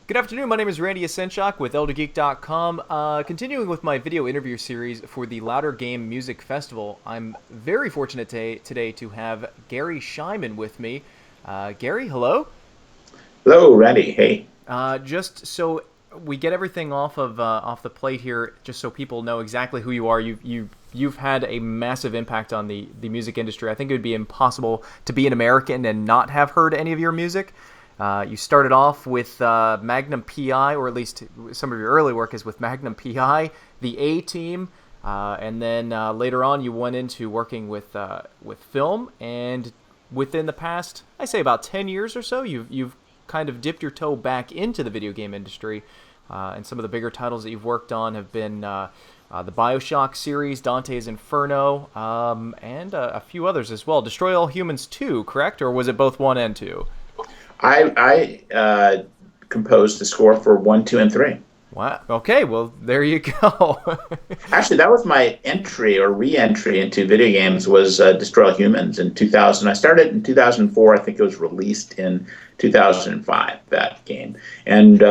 Good afternoon, my name is Randy Yasenchak with ElderGeek.com. Continuing with my video interview series for the Loudr Game Music Festival, I'm very fortunate today to have Garry Schyman with me. Garry, hello? Hello, Randy. Hey. Just so we get everything off the plate here, just so people know exactly who you are. You've had a massive impact on the music industry. I think it would be impossible to be an American and not have heard any of your music. You started off with Magnum PI, or at least some of your early work is with Magnum PI, the A Team, and then later on you went into working with film. And within the past, I say about 10 years or so, you've kind of dipped your toe back into the video game industry. And some of the bigger titles that you've worked on have been the Bioshock series, Dante's Inferno, and a few others as well. Destroy All Humans 2, correct? Or was it both 1 and 2? I composed the score for 1, 2, and 3. Wow. Okay, well, there you go. Actually, that was my entry or re-entry into video games was Destroy All Humans in 2000. I started in 2004. I think it was released in 2005, that game. And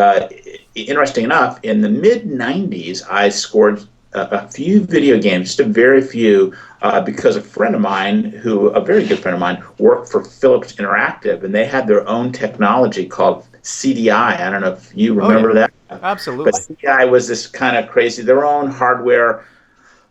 interesting enough, in the mid-90s, I scored a few video games, just a very few, because a friend of mine, a very good friend of mine, worked for Philips Interactive, and they had their own technology called CDI. I don't know if you remember that. Absolutely. But CDI was this kind of crazy, their own hardware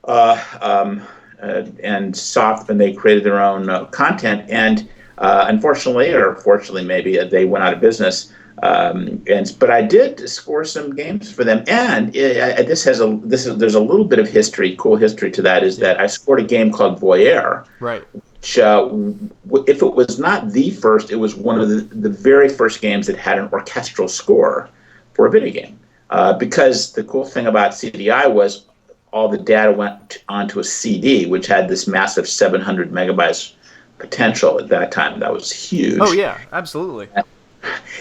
and soft, and they created their own content. And unfortunately, or fortunately maybe, they went out of business. But I did score some games for them, and there's a little bit of history, cool history to that. Is that I scored a game called Voyeur, right? Which, if it was not the first, it was one of the very first games that had an orchestral score for a video game. Because the cool thing about CDI was all the data went onto a CD, which had this massive 700 megabytes potential at that time. That was huge. Oh yeah, absolutely.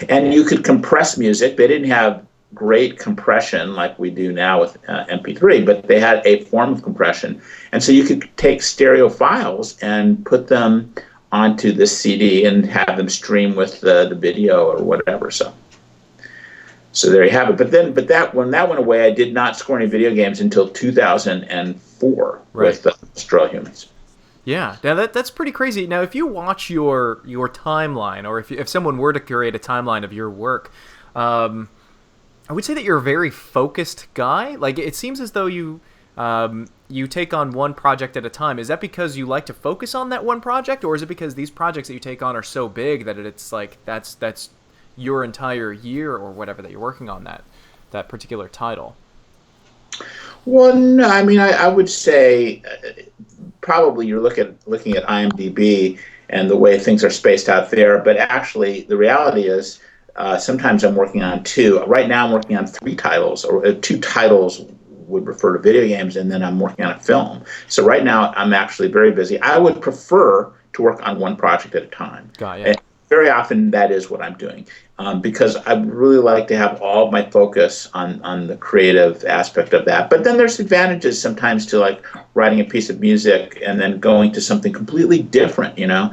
And you could compress music. They didn't have great compression like we do now with MP3, but they had a form of compression. And so you could take stereo files and put them onto this CD and have them stream with the video or whatever. So there you have it. But that when that went away, I did not score any video games until 2004 with Destroy All Humans. Yeah, now that's pretty crazy. Now, if you watch your timeline, or if someone were to curate a timeline of your work, I would say that you're a very focused guy. Like, it seems as though you take on one project at a time. Is that because you like to focus on that one project, or is it because these projects that you take on are so big that it's like that's your entire year or whatever that you're working on that particular title? Well, no, I mean, I would say probably you're looking at IMDb and the way things are spaced out there, but actually the reality is sometimes I'm working on two. Right now I'm working on 3 titles, or 2 titles would refer to video games, and then I'm working on a film. So right now I'm actually very busy. I would prefer to work on one project at a time. Got it. Very often that is what I'm doing, because I really like to have all of my focus on the creative aspect of that. But then there's advantages sometimes to like writing a piece of music and then going to something completely different, Yeah.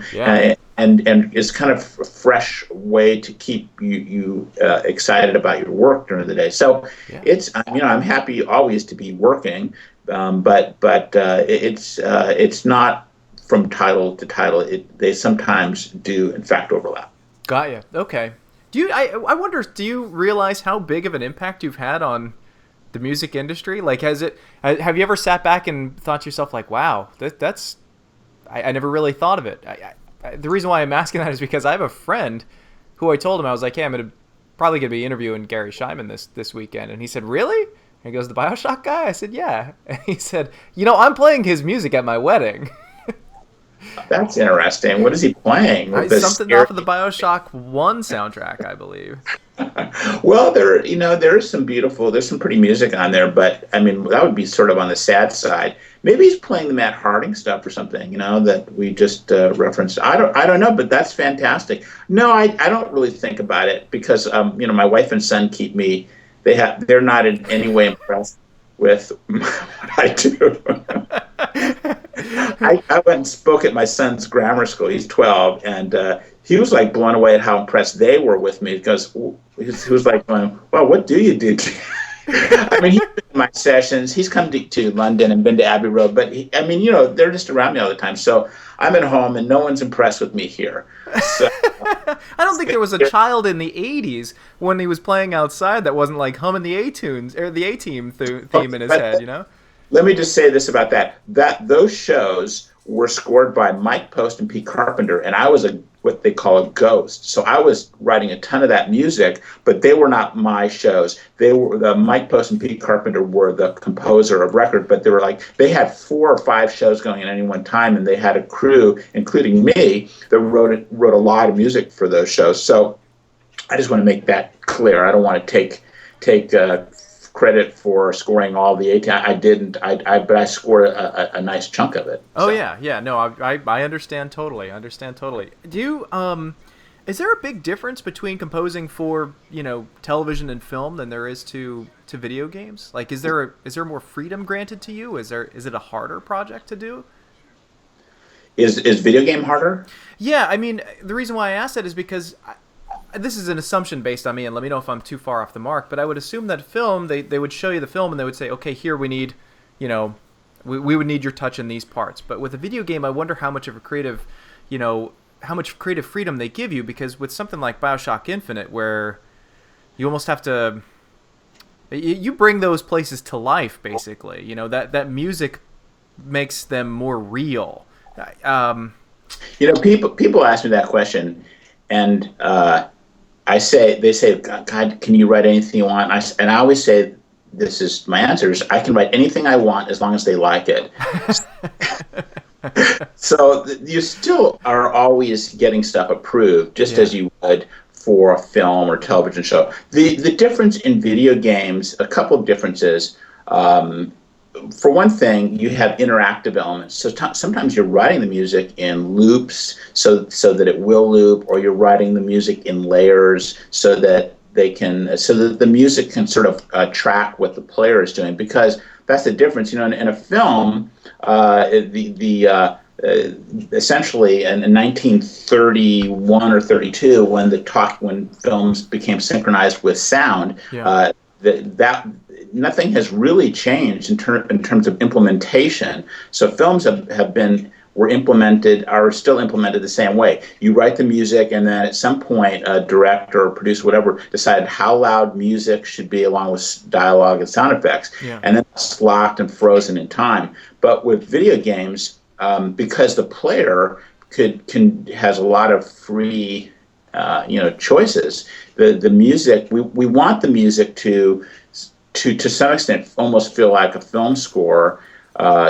And it's kind of a fresh way to keep you excited about your work during the day. So Yeah. I'm happy always to be working, but it's not from title to title. They sometimes do, in fact, overlap. Got you. Okay. I wonder, do you realize how big of an impact you've had on the music industry? Like, have you ever sat back and thought to yourself, like, wow, I never really thought of it. The reason why I'm asking that is because I have a friend who I told him, I was like, hey, I'm probably going to be interviewing Garry Schyman this weekend. And he said, really? And he goes, the Bioshock guy? I said, yeah. And he said, I'm playing his music at my wedding. That's interesting. What is he playing? Something off of the Bioshock 1 soundtrack, I believe. Well, there's some pretty music on there, but I mean, that would be sort of on the sad side. Maybe he's playing the Matt Harding stuff or something, that we just referenced. I don't know, but that's fantastic. No, I don't really think about it because, my wife and son keep me. They're not in any way impressed with what I do. I went and spoke at my son's grammar school. He's 12, and he was like blown away at how impressed they were with me because he was like, going, "Well, what do you do?" I mean, he's been in my sessions. He's come to London and been to Abbey Road, but I mean, they're just around me all the time. So I'm at home, and no one's impressed with me here. So I don't think there was a child in the '80s when he was playing outside that wasn't like humming the A tunes or the A Team theme in his head. Let me just say this about that. Those shows were scored by Mike Post and Pete Carpenter, and I was what they call a ghost. So I was writing a ton of that music, but they were not my shows. Mike Post and Pete Carpenter were the composer of record, but they had 4 or 5 shows going at any one time, and they had a crew, including me, that wrote a lot of music for those shows. So I just want to make that clear. I don't want to take credit for scoring all the 18. I didn't. But I scored a nice chunk of it. Oh, so. Yeah. No, I understand totally. Do you is there a big difference between composing for television and film than there is to video games? Like, is there more freedom granted to you? Is it a harder project to do? Is video game harder? Yeah, I mean, the reason why I asked that is because this is an assumption based on me, and let me know if I'm too far off the mark, but I would assume that film, they would show you the film and they would say, okay, here we need, we would need your touch in these parts. But with a video game, I wonder how much of a creative, how much creative freedom they give you, because with something like Bioshock Infinite, where you almost have to, you bring those places to life, basically. That music makes them more real. People ask me that question, and they say, God, can you write anything you want? And I always say, this is my answer is, I can write anything I want as long as they like it. So you still are always getting stuff approved, just as you would for a film or television show. The difference in video games, a couple of differences. For one thing, you have interactive elements. So sometimes you're writing the music in loops so that it will loop, or you're writing the music in layers so that the music can sort of track what the player is doing. Because that's the difference. In a film, essentially in 1931 or 32, when films became synchronized with sound, that nothing has really changed in terms of implementation. So films are still implemented the same way. You write the music, and then at some point a director or producer, whatever, decided how loud music should be along with dialogue and sound effects. And then it's locked and frozen in time. But with video games, because the player has a lot of free choices, the music, we want the music to some extent almost feel like a film score,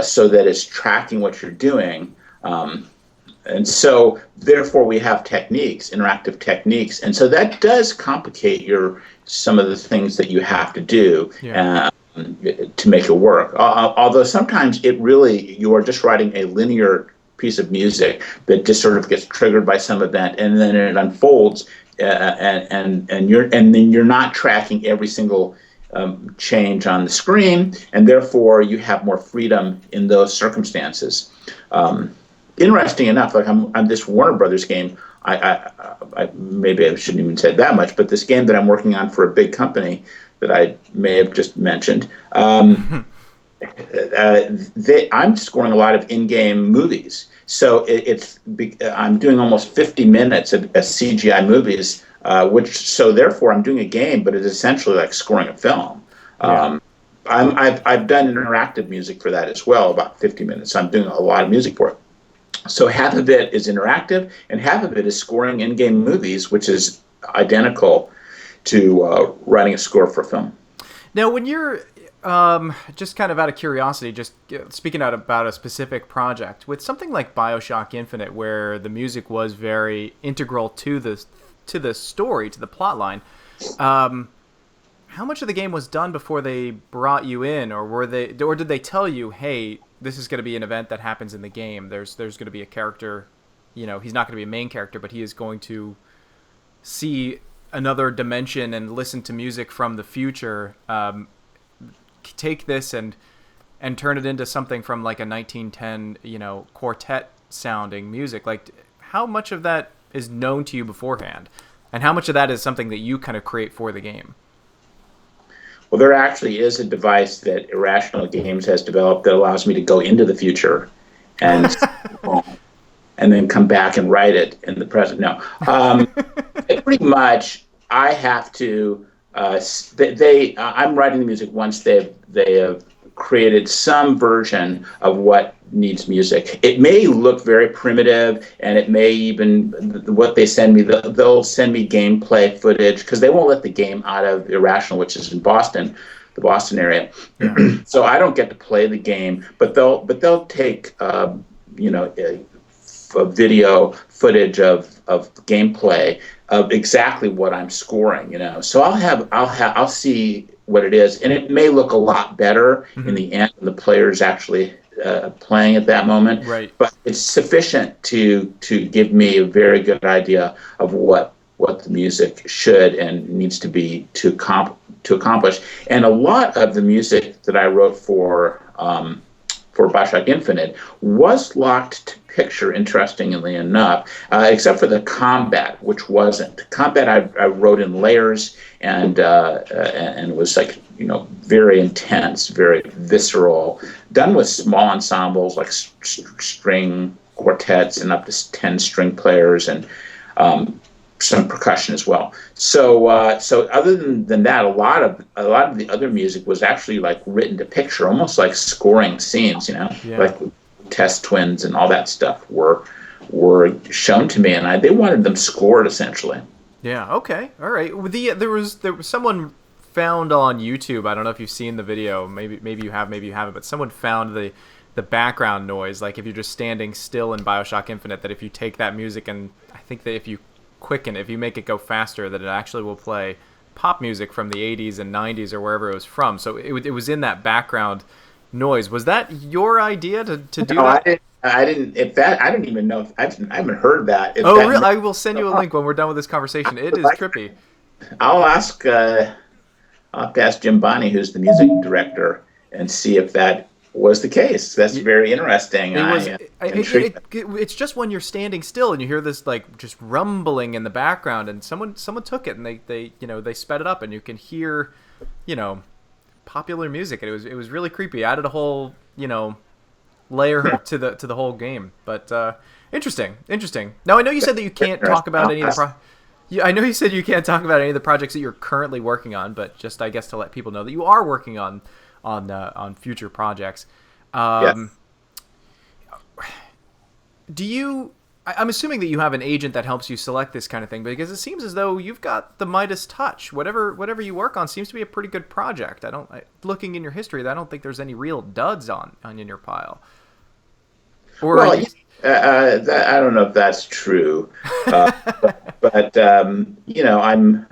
so that it's tracking what you're doing. And so therefore we have interactive techniques. And so that does complicate some of the things that you have to do to make it work. Although sometimes you are just writing a linear piece of music that just sort of gets triggered by some event, and then it unfolds, and then you're not tracking every single change on the screen, and therefore you have more freedom in those circumstances. Interesting enough, like on this Warner Brothers game, I maybe I shouldn't even say that much, but this game that I'm working on for a big company that I may have just mentioned, I'm scoring a lot of in-game movies. So I'm doing almost 50 minutes of CGI movies, so therefore I'm doing a game, but it's essentially like scoring a film. I've done interactive music for that as well, about 50 minutes. So I'm doing a lot of music for it. So half of it is interactive, and half of it is scoring in-game movies, which is identical to writing a score for film. Now, when you're just kind of out of curiosity, just speaking out about a specific project, with something like Bioshock Infinite, where the music was very integral to the story, to the plot line, how much of the game was done before they brought you in, or did they tell you, hey, this is going to be an event that happens in the game? There's going to be a character, he's not going to be a main character, but he is going to see another dimension and listen to music from the future. Take this and and turn it into something from like a 1910, quartet sounding music. Like, how much of that is known to you beforehand, and how much of that is something that you kind of create for the game? Well, there actually is a device that Irrational Games has developed that allows me to go into the future and and then come back and write it in the present. No, pretty much I have to. I'm writing the music once they have created some version of what needs music. It may look very primitive, and it may even, what they send me, they'll send me gameplay footage, because they won't let the game out of Irrational, which is in Boston, the Boston area. Yeah. So I don't get to play the game, but they'll take a video footage of gameplay of exactly what I'm scoring. So I'll see what it is, and it may look a lot better in the end when the player's actually playing at that moment. Right. But it's sufficient to give me a very good idea of what the music should and needs to be to accomplish. And a lot of the music that I wrote for Bioshock Infinite was locked to picture, interestingly enough, except for the combat, which wasn't. Combat I wrote in layers, and it was like, very intense, very visceral, done with small ensembles like string quartets and up to 10 string players, and some percussion as well. So other than that, a lot of the other music was actually like written to picture, almost like scoring scenes. Like Test Twins and all that stuff were shown to me, and they wanted them scored essentially. Yeah. Okay. All right. There was someone found on YouTube. I don't know if you've seen the video. Maybe you have. Maybe you haven't. But someone found the background noise. Like if you're just standing still in Bioshock Infinite, that if you take that music, and I think that if you make it go faster, that it actually will play pop music from the 80s and 90s or wherever it was from. So it was in that background noise. Was that your idea to do that? I didn't. I don't even know. I haven't heard that. Really? I will send you a link when we're done with this conversation. It is trippy. I'll have to ask Jim Bonney, who's the music director, and see if that was the case. That's very interesting. It's just when you're standing still and you hear this like just rumbling in the background, and someone took it and they sped it up, and you can hear popular music, and it was really creepy. I added a whole layer to the whole game. But interesting. Now I know you said that you can't talk about any of the I know you said you can't talk about any of the projects that you're currently working on, but just I guess to let people know that you are working on future projects. Yes. I'm assuming that you have an agent that helps you select this kind of thing, because it seems as though you've got the Midas touch. Whatever you work on seems to be a pretty good project. Looking in your history, I don't think there's any real duds on in your pile. I don't know if that's true, but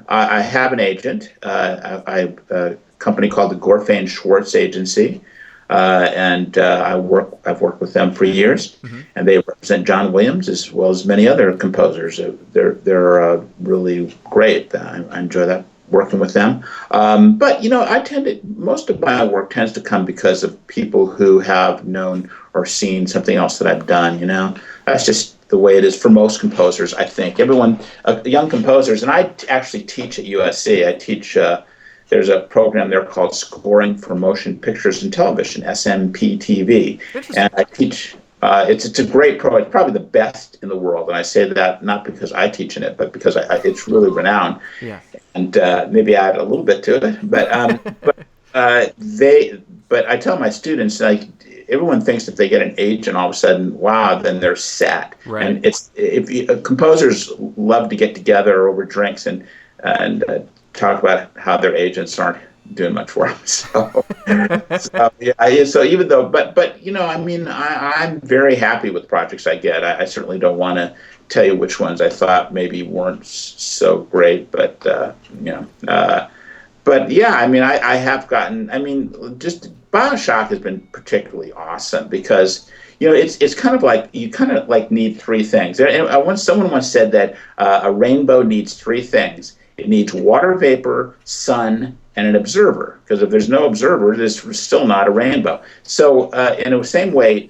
I have an agent. I a company called the Gorfain Schwartz Agency, and I've worked with them for years, and they represent John Williams as well as many other composers. They're really great. I enjoy that, working with them. But most of my work tends to come because of people who have known or seen something else that I've done. That's just the way it is for most composers. I think everyone, young composers, and I actually teach at USC. I teach. There's a program there called Scoring for Motion Pictures and Television, SMPTV, and I teach. It's a great program. It's probably the best in the world, and I say that not because I teach in it, but because it's really renowned. Yeah. And maybe add a little bit to it, but I tell my students, like, everyone thinks if they get an agent, all of a sudden, wow, then they're set. Right. And composers love to get together over drinks and talk about how their agents aren't doing much for them. So even though, I'm very happy with projects I get. I certainly don't want to tell you which ones I thought maybe weren't so great, but I have gotten. Just Bioshock has been particularly awesome because it's kind of like you need three things. Someone once said that a rainbow needs three things. It needs water vapor, sun, and an observer, because if there's no observer, there's still not a rainbow. So in the same way,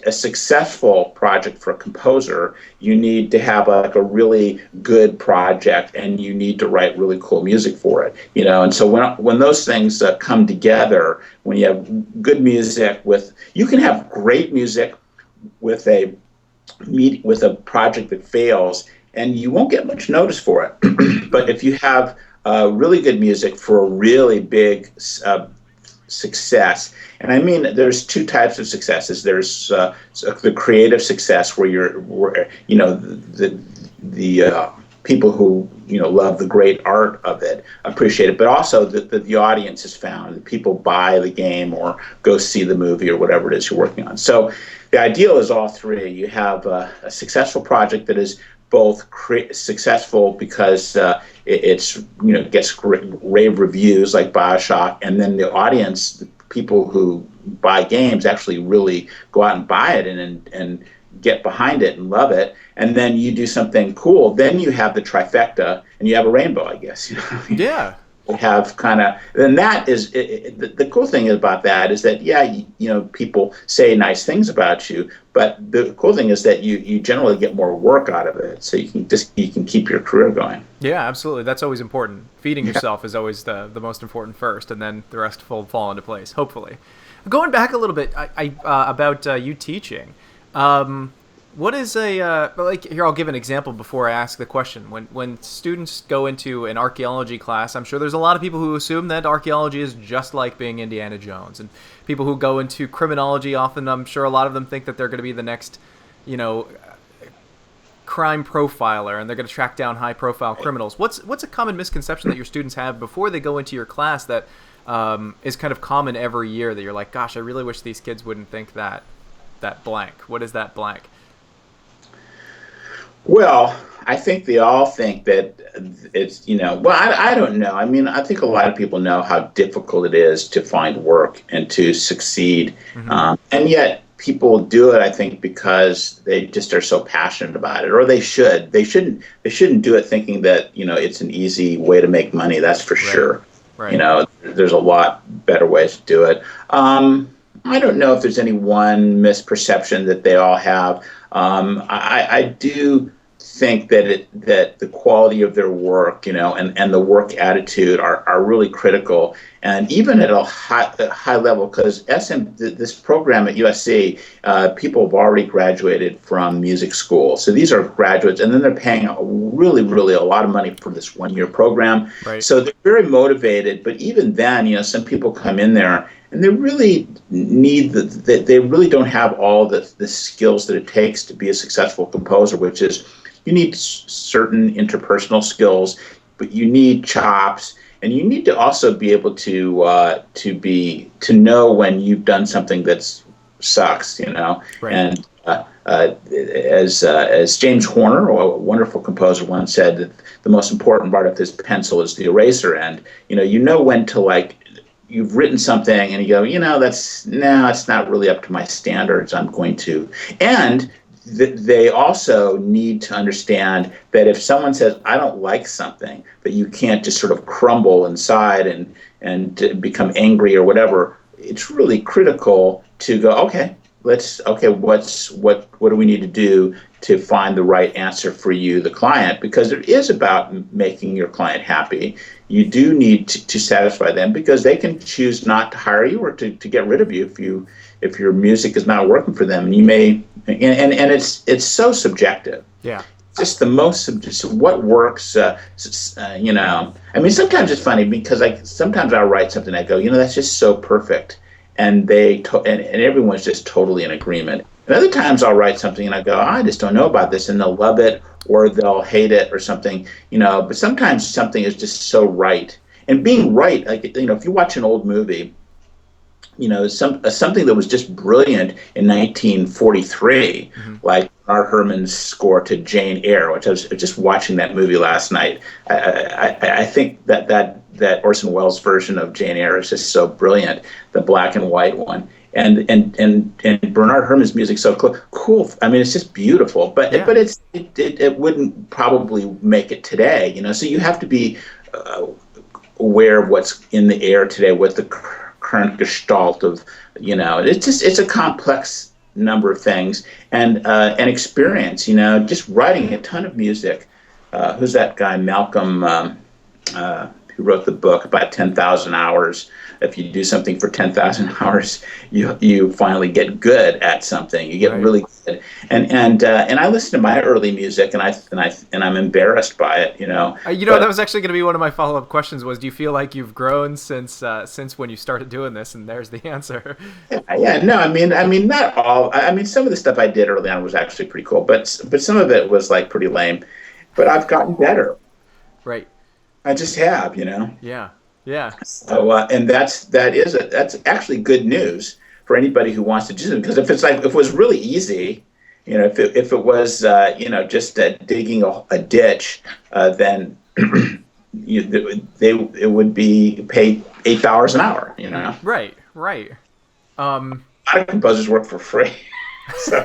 a successful project for a composer, you need to have a really good project, and you need to write really cool music for it. And so when those things come together, when you have good music you can have great music with a project that fails, and you won't get much notice for it. But if you have really good music for a really big success, and I mean, there's two types of successes. There's the creative success, where the people who love the great art of it appreciate it, but also the audience is found. The people buy the game or go see the movie or whatever it is you're working on. So the ideal is all three. You have a successful project that is both successful because it's gets rave reviews like Bioshock, and then the audience, the people who buy games, actually really go out and buy it and get behind it and love it. And then you do something cool. Then you have the trifecta, and you have a rainbow, I guess. Yeah. Have kind of, and that is the cool thing about that is that people say nice things about you, but the cool thing is that you generally get more work out of it, so you can keep your career going. Yeah, absolutely. That's always important. Feeding yourself is always the most important first, and then the rest will fall into place, hopefully. Going back a little bit, about you teaching. What is here, I'll give an example before I ask the question. When students go into an archaeology class, I'm sure there's a lot of people who assume that archaeology is just like being Indiana Jones. And people who go into criminology, often I'm sure a lot of them think that they're going to be the next, crime profiler, and they're going to track down high-profile criminals. What's a common misconception that your students have before they go into your class that is kind of common every year, that you're like, gosh, I really wish these kids wouldn't think that blank? What is that blank? Well, I think they all think that it's, I don't know. I mean, I think a lot of people know how difficult it is to find work and to succeed. Mm-hmm. And yet people do it, I think, because they just are so passionate about it, or they should. They shouldn't do it thinking that, it's an easy way to make money. That's for sure. Right. There's a lot better ways to do it. I don't know if there's any one misperception that they all have. I do think that the quality of their work, and the work attitude are really critical, and even at a high level, because this program at USC, people have already graduated from music school, so these are graduates, and then they're paying really a lot of money for this 1-year program. Right. So they're very motivated, but even then, some people come in there and they really need they really don't have all the skills that it takes to be a successful composer, which is, you need certain interpersonal skills, but you need chops, and you need to also be able to know when you've done something that sucks, Right. And as James Horner, a wonderful composer, once said, that the most important part of his pencil is the eraser end. When to you've written something and you go, it's not really up to my standards. I'm going to. And they also need to understand that if someone says, I don't like something, that you can't just sort of crumble inside and become angry or whatever. It's really critical to go, what do we need to do to find the right answer for you, the client, because it is about making your client happy. You do need to satisfy them, because they can choose not to hire you or to get rid of you if your music is not working for them. And you may, and it's so subjective. Yeah. Just what works, I mean, sometimes it's funny because sometimes I'll write something, I go, that's just so perfect. And and everyone's just totally in agreement. And other times I'll write something and I go, I just don't know about this, and they'll love it or they'll hate it or something, but sometimes something is just so right. And being right, if you watch an old movie, something that was just brilliant in 1943, mm-hmm. like Bernard Herrmann's score to Jane Eyre, which I was just watching that movie last night. I think that Orson Welles version of Jane Eyre is just so brilliant, the black and white one. And Bernard Herrmann's music so cool. I mean, it's just beautiful. But yeah. But it wouldn't probably make it today. So you have to be aware of what's in the air today, what the current gestalt of, it's a complex number of things, and experience, just writing a ton of music. Who's that guy, Malcolm, who wrote the book about 10,000 hours? If you do something for 10,000 hours, you finally get good at something. You get really good. And I listen to my early music, and I'm embarrassed by it. That was actually going to be one of my follow-up questions. Was, do you feel like you've grown since when you started doing this? And there's the answer. Yeah. No. I mean, not all. I mean, some of the stuff I did early on was actually pretty cool, but some of it was like pretty lame. But I've gotten better. Right. I just have. Yeah. Yeah. So, and that's actually good news for anybody who wants to do it. Because if it was really easy, if it was just digging a ditch, then it would be paid $8 an hour. Right. Right. A lot of composers work for free, so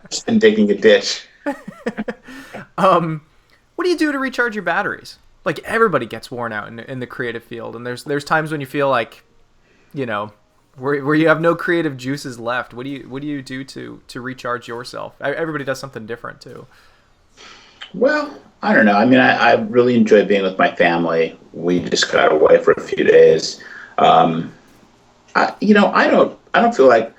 just in digging a ditch. What do you do to recharge your batteries? Like, everybody gets worn out in the creative field, and there's times when you feel like, where you have no creative juices left. What do you do to recharge yourself? Everybody does something different too. Well, I don't know. I mean, I really enjoy being with my family. We just got away for a few days. I don't feel like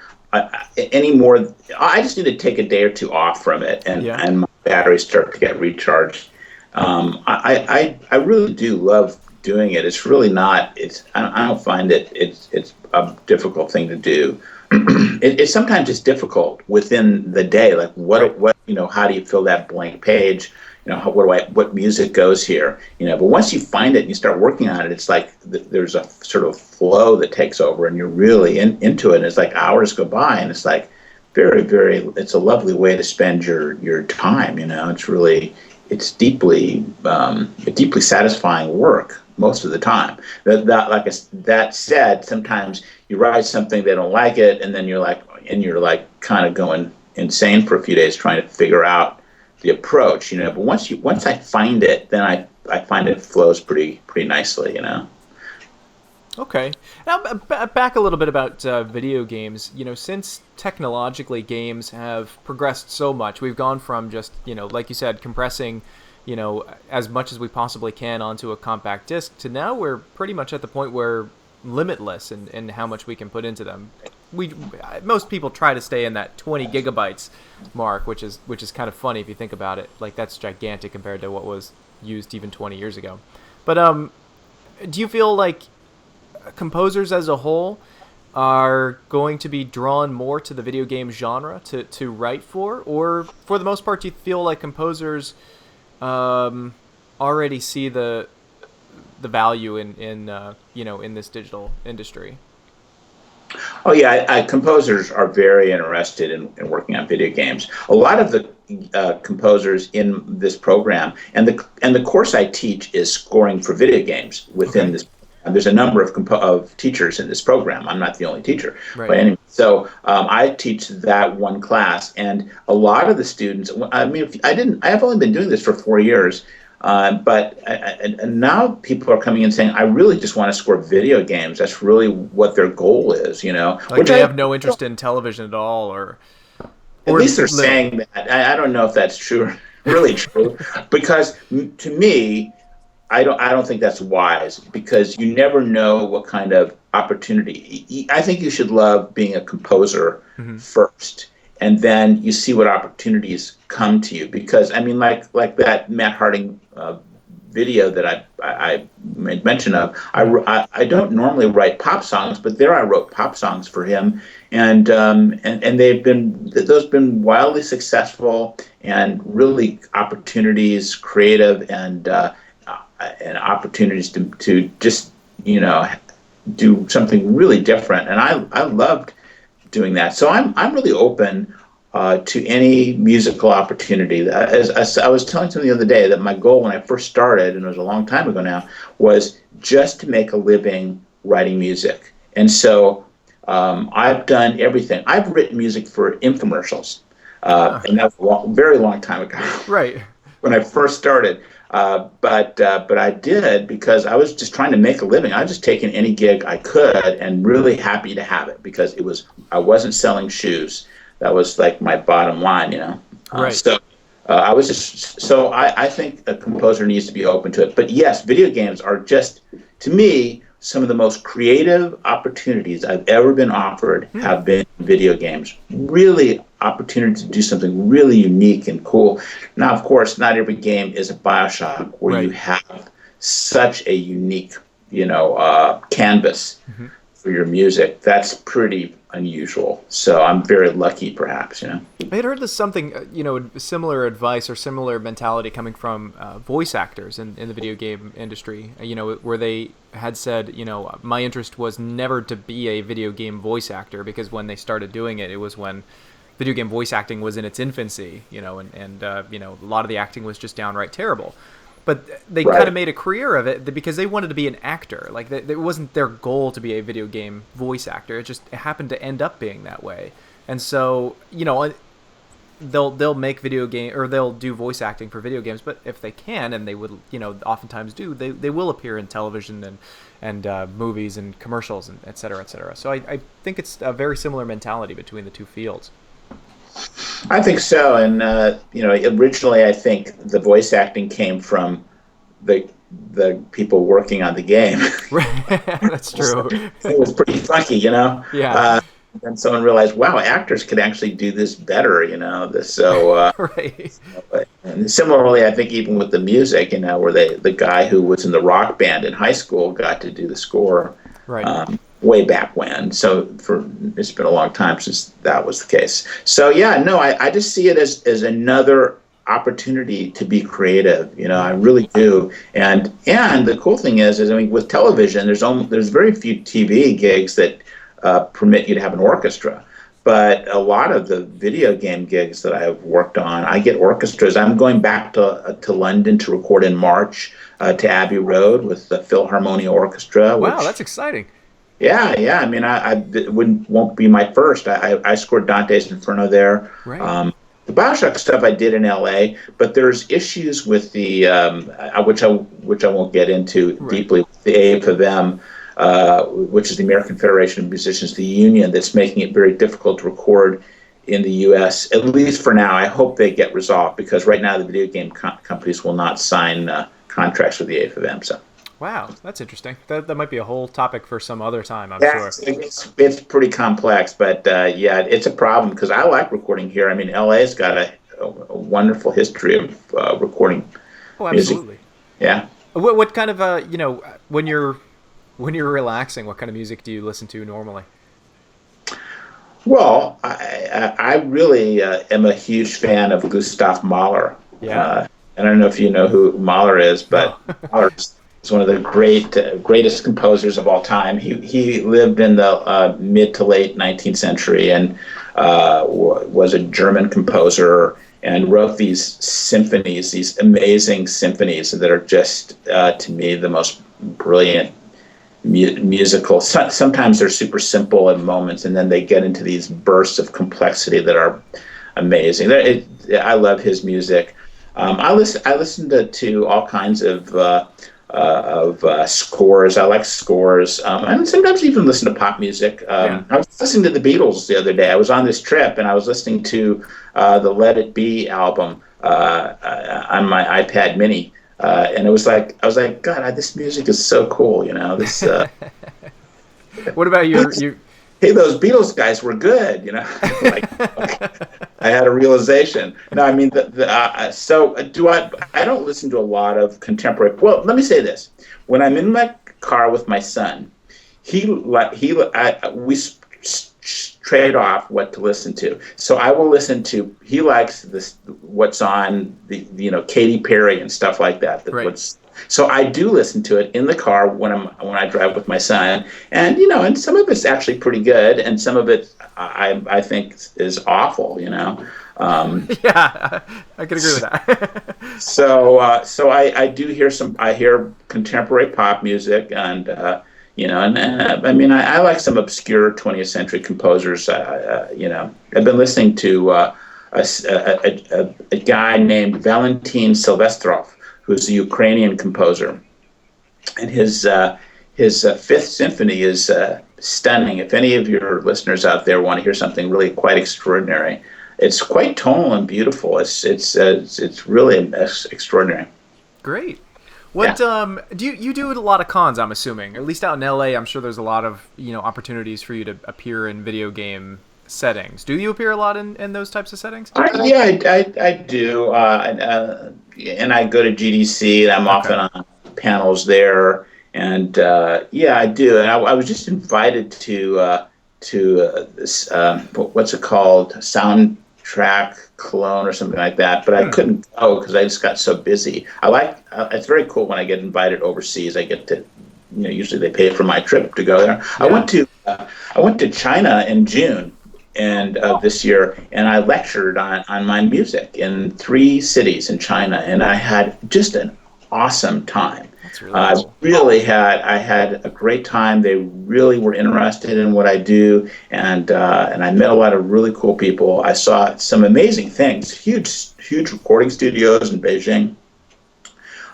anymore. I just need to take a day or two off from it, and my batteries start to get recharged. I really do love doing it. It's really not. I don't find it's a difficult thing to do. It's sometimes it's difficult within the day. Like what how do you fill that blank page? What music goes here? But once you find it and you start working on it, it's like there's a sort of flow that takes over, and you're really into it. And it's like hours go by, and it's like very, very. It's a lovely way to spend your time. It's deeply satisfying work most of the time. That said, sometimes you write something, they don't like it, and then you're like kind of going insane for a few days trying to figure out the approach. But once I find it, then I find it flows pretty nicely. Okay. Now, back a little bit about video games. Since technologically games have progressed so much, we've gone from just, like you said, compressing, as much as we possibly can onto a compact disc, to now we're pretty much at the point where limitless in how much we can put into them. Most people try to stay in that 20 gigabytes mark, which is kind of funny if you think about it. Like, that's gigantic compared to what was used even 20 years ago. But do you feel like composers as a whole are going to be drawn more to the video game genre to write for, or for the most part, do you feel like composers already see the value in this digital industry? Oh yeah, composers are very interested in working on video games. A lot of the composers in this program, and the course I teach is scoring for video games within this. There's a number of teachers in this program. I'm not the only teacher. Right. But anyway, so I teach that one class, and a lot of the students. I mean, I've only been doing this for 4 years, but and now people are coming in saying, I really just want to score video games. That's really what their goal is. Like, they have no interest in television at all, or at least they're saying that. I don't know if that's true, really true, because to me, I don't think that's wise, because you never know what kind of opportunity. I think you should love being a composer first, and then you see what opportunities come to you. Because I mean, like that Matt Harding video that I made mention of. I don't normally write pop songs, but there I wrote pop songs for him, and they've been wildly successful, and really opportunities, creative and opportunities to just do something really different, and I loved doing that. So I'm really open to any musical opportunity. As I was telling someone the other day, that my goal when I first started, and it was a long time ago now, was just to make a living writing music. And so I've done everything. I've written music for infomercials, and that's a very long time ago. Right. when I first started. But I did because I was just trying to make a living. I was just taking any gig I could and really happy to have it because I wasn't selling shoes. That was like my bottom line, you know. Right. I think a composer needs to be open to it. But yes, video games are just, to me, some of the most creative opportunities I've ever been offered have been video games. Really opportunity to do something really unique and cool. Now, of course, not every game is a Bioshock where you have such a unique, canvas for your music. That's pretty unusual. So I'm very lucky, perhaps, I had heard this something, similar advice or similar mentality coming from voice actors in the video game industry, where they had said, my interest was never to be a video game voice actor because when they started doing it, it was when video game voice acting was in its infancy, and a lot of the acting was just downright terrible. But they kind of made a career of it because they wanted to be an actor. Like, it wasn't their goal to be a video game voice actor. It happened to end up being that way. And so, they'll make video game, or they'll do voice acting for video games. But if they can, and they would, oftentimes do, they will appear in television and movies and commercials and et cetera, et cetera. So I think it's a very similar mentality between the two fields. I think so, and originally I think the voice acting came from the people working on the game. That's true. It was pretty funky, Yeah. And someone realized, wow, actors could actually do this better, Right. And similarly, I think even with the music, where the guy who was in the rock band in high school got to do the score. Right. Way back when. So it's been a long time since that was the case. So yeah, no, I just see it as another opportunity to be creative. I really do. And the cool thing is with television, there's very few TV gigs that permit you to have an orchestra. But a lot of the video game gigs that I've worked on, I get orchestras. I'm going back to London to record in March to Abbey Road with the Philharmonia Orchestra. Wow, that's exciting. Yeah. It won't be my first. I scored Dante's Inferno there. Right. The Bioshock stuff I did in L.A., but there's issues with the which I won't get into deeply. With the AFM, which is the American Federation of Musicians, the union that's making it very difficult to record in the U.S. At least for now. I hope they get resolved because right now the video game companies will not sign contracts with the AFM. So. Wow, that's interesting. That might be a whole topic for some other time, I'm sure. It's pretty complex, but it's a problem because I like recording here. LA's got a wonderful history of recording. Oh, absolutely. Music. Yeah. What kind of when you're relaxing, what kind of music do you listen to normally? Well, I really am a huge fan of Gustav Mahler. Yeah. I don't know if you know who Mahler is, but Mahler's one of the greatest composers of all time. He lived in the mid to late 19th century and was a German composer and wrote these symphonies, these amazing symphonies that are just, to me, the most brilliant musical. Sometimes they're super simple in moments, and then they get into these bursts of complexity that are amazing. I love his music. I listen to all kinds of scores. I like scores, and sometimes even listen to pop music. I was listening to the Beatles the other day. I was on this trip and I was listening to the Let It Be album on my iPad Mini, and I was like, God, this music is so cool. This. What about you? Hey, those Beatles guys were good. I had a realization. No, so do I? I don't listen to a lot of contemporary. Well, let me say this: when I'm in my car with my son, we trade off what to listen to. So I will listen to. He likes what's on the Katy Perry and stuff like that. Right. So I do listen to it in the car when I drive with my son, and and some of it's actually pretty good, and some of it I think is awful. Yeah, I can agree with that. So I do hear I hear contemporary pop music, and I like some obscure 20th century composers. I've been listening to a guy named Valentin Silvestrov, who's a Ukrainian composer, and his Fifth Symphony is stunning. If any of your listeners out there want to hear something really quite extraordinary, it's quite tonal and beautiful. It's really extraordinary. Great. What do you do a lot of cons? I'm assuming, at least out in LA. I'm sure there's a lot of opportunities for you to appear in video game settings. Do you appear a lot in those types of settings? I do, and I go to GDC, and I'm often on panels there, and I do. And I was just invited to this what's it called, Soundtrack Cologne or something like that, but I couldn't go because I just got so busy. It's very cool when I get invited overseas. I get to, usually they pay for my trip to go there. Yeah. I went to China in June of this year, and I lectured on my music in 3 cities in China, and I had just an awesome time. That's really cool. I had a great time. They really were interested in what I do, and I met a lot of really cool people. I saw some amazing things, huge recording studios in Beijing.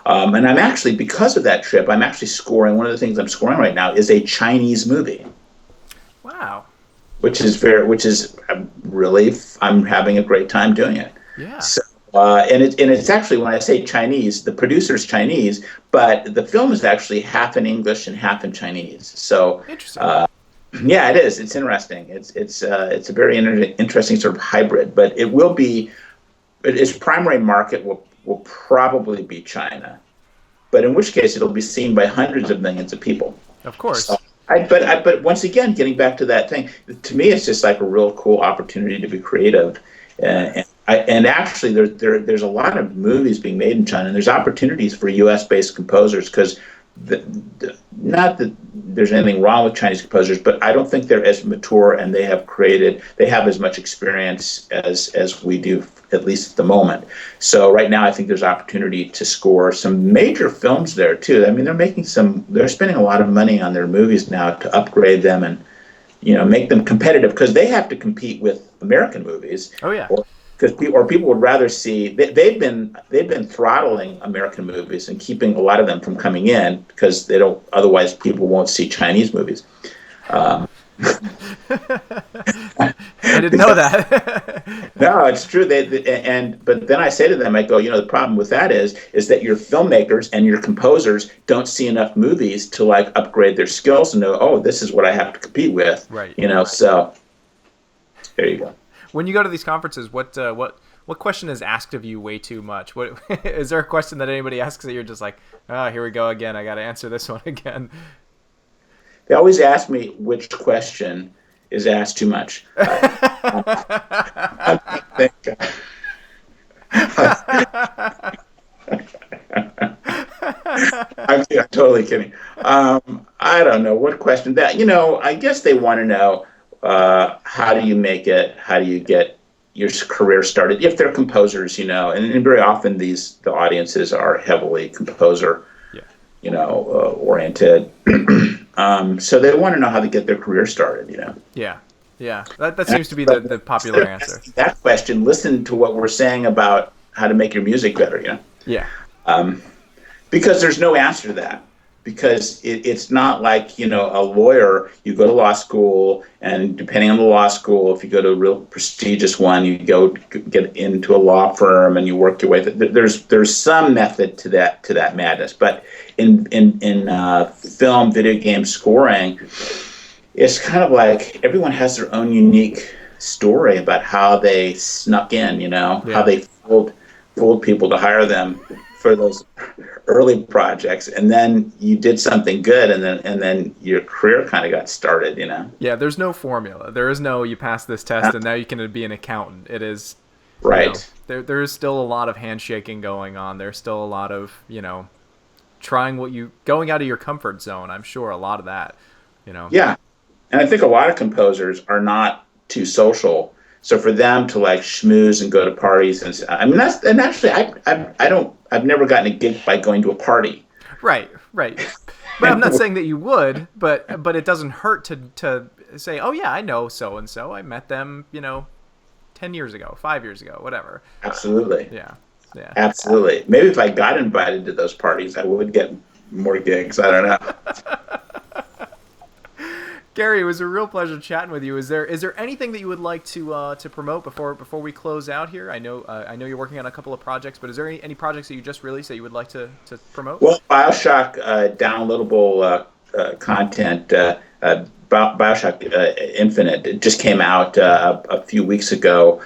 And I'm actually, because of that trip, I'm actually scoring. One of the things I'm scoring right now is a Chinese movie. Wow. Which is I'm having a great time doing it. Yeah. So, and it's actually, when I say Chinese, the producer's Chinese, but the film is actually half in English and half in Chinese. So interesting. Yeah, it is. It's interesting. It's a very interesting sort of hybrid, but its primary market will probably be China, but in which case it'll be seen by hundreds of millions of people. Of course. So, but once again, getting back to that thing, to me, it's just like a real cool opportunity to be creative. And actually, there's a lot of movies being made in China, and there's opportunities for U.S.-based composers, because not that there's anything wrong with Chinese composers, but I don't think they're as mature, and they have as much experience as we do, at least at the moment. So right now, I think there's opportunity to score some major films there too. I mean, they're spending a lot of money on their movies now to upgrade them and make them competitive, because they have to compete with American movies. Oh yeah. Or people would rather see. They've been throttling American movies and keeping a lot of them from coming in, because they don't. Otherwise, people won't see Chinese movies. I didn't know that. No, it's true. But then I say to them, I go, the problem with that is that your filmmakers and your composers don't see enough movies to upgrade their skills and know, oh, this is what I have to compete with. Right. So there you go. When you go to these conferences, what question is asked of you way too much? What is there a question that anybody asks that you're just like, here we go again, I got to answer this one again? They always ask me which question is asked too much. I'm totally kidding. I don't know what question that. I guess they want to know. How do you make it? How do you get your career started? If they're composers, and very often the audiences are heavily composer, oriented. So they want to know how to get their career started. Yeah. That seems to be the popular answer. That question. Listen to what we're saying about how to make your music better. Yeah. Because there's no answer to that. Because it's not like, a lawyer, you go to law school, and depending on the law school, if you go to a real prestigious one, you go get into a law firm and you work your way. There's some method to that madness. But in film, video game scoring, it's kind of like everyone has their own unique story about how they snuck in, how they fooled people to hire them for those early projects, and then you did something good, and then your career kind of got started. Yeah, there's no formula. There is no you passed this test and now you can be an accountant. It is right. There is still a lot of handshaking going on. There's still a lot of going out of your comfort zone. I'm sure a lot of that. Yeah, and I think a lot of composers are not too social. So for them to schmooze and go to parties, and actually I've never gotten a gig by going to a party. Right. But I'm not saying that you would, but it doesn't hurt to say, oh yeah, I know so and so. I met them, 10 years ago, 5 years ago, whatever. Absolutely. Yeah. Yeah. Absolutely. Maybe if I got invited to those parties, I would get more gigs. I don't know. Garry, it was a real pleasure chatting with you. Is there anything that you would like to promote before we close out here? I know you're working on a couple of projects, but is there any projects that you just released that you would like to promote? Well, Bioshock downloadable content, Bioshock Infinite, it just came out a few weeks ago.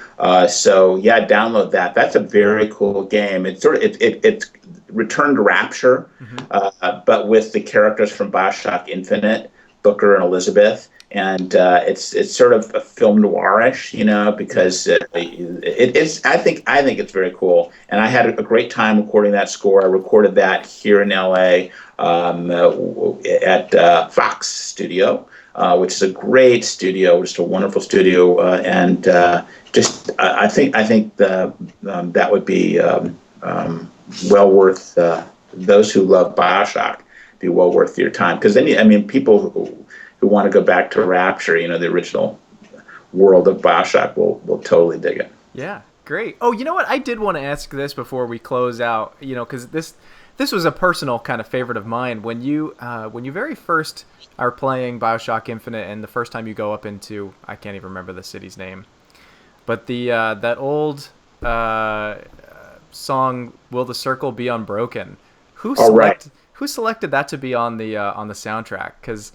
So yeah, download that. That's a very cool game. It's it's Return to Rapture, but with the characters from Bioshock Infinite, Booker and Elizabeth, and it's sort of a film noirish, because it's. I think it's very cool, and I had a great time recording that score. I recorded that here in LA at Fox Studio, which is a great studio, just a wonderful studio, and I think that would be well worth those who love Bioshock. Be well worth your time, because then people who want to go back to Rapture, the original world of Bioshock, will totally dig it. Yeah, great. Oh, you know what? I did want to ask this before we close out. Because this was a personal kind of favorite of mine. When you very first are playing Bioshock Infinite, and the first time you go up into, I can't even remember the city's name, but the that old song "Will the Circle Be Unbroken"? Who selected that to be on the soundtrack? Because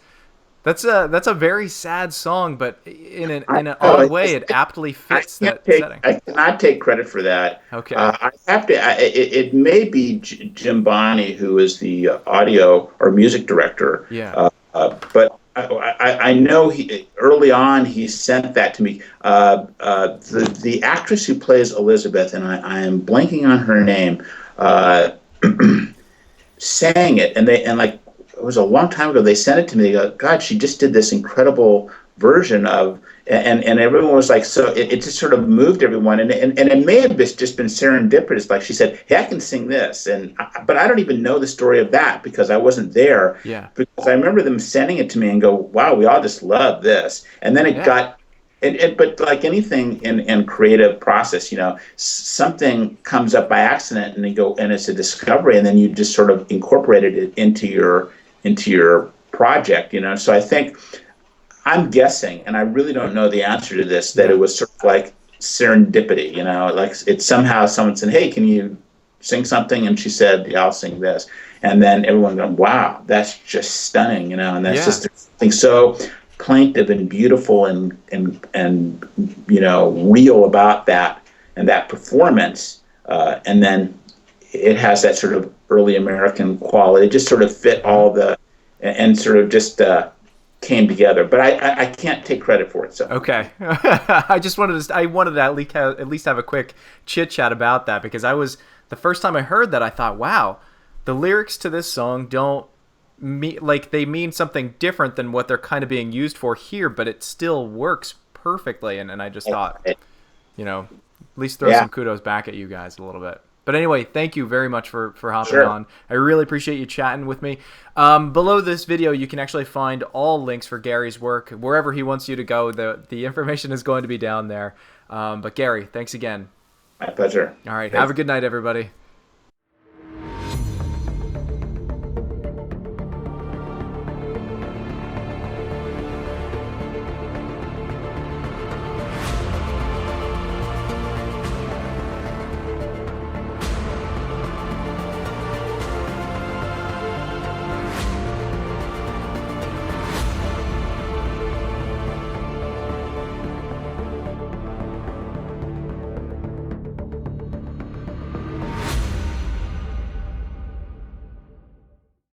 that's a very sad song, but in an odd way, it aptly fits that setting. I cannot take credit for that. Okay. I have to. It may be Jim Bonney, who is the audio or music director. Yeah. But I know early on he sent that to me. The actress who plays Elizabeth, and I am blanking on her name. Sang it, and it was a long time ago. They sent it to me. They go, God, she just did this incredible version of, and everyone was like, so it just sort of moved everyone, and it may have just been serendipitous. Like she said, hey, I can sing this, but I don't even know the story of that because I wasn't there. Yeah. Because I remember them sending it to me and go, wow, we all just love this, and then it got. But like anything in creative process, something comes up by accident, and it's a discovery, and then you just sort of incorporated it into your project, So I think, I'm guessing, and I really don't know the answer to this, that it was sort of like serendipity, like it's somehow someone said, hey, can you sing something? And she said, yeah, I'll sing this, and then everyone going, wow, that's just stunning, and that's just something so plaintive and beautiful and real about that and that performance, and then it has that sort of early American quality. It just sort of fit all and sort of just came together. But I can't take credit for it. So okay, I wanted to at least have a quick chit chat about that, because the first time I heard that, I thought, wow, the lyrics to this song they mean something different than what they're kind of being used for here, but it still works perfectly. And I just thought, at least throw some kudos back at you guys a little bit. But anyway, thank you very much for hopping on. I really appreciate you chatting with me. Below this video, you can actually find all links for Garry's work. Wherever he wants you to go, the information is going to be down there. But Garry, thanks again. My pleasure. All right. Have a good night, everybody.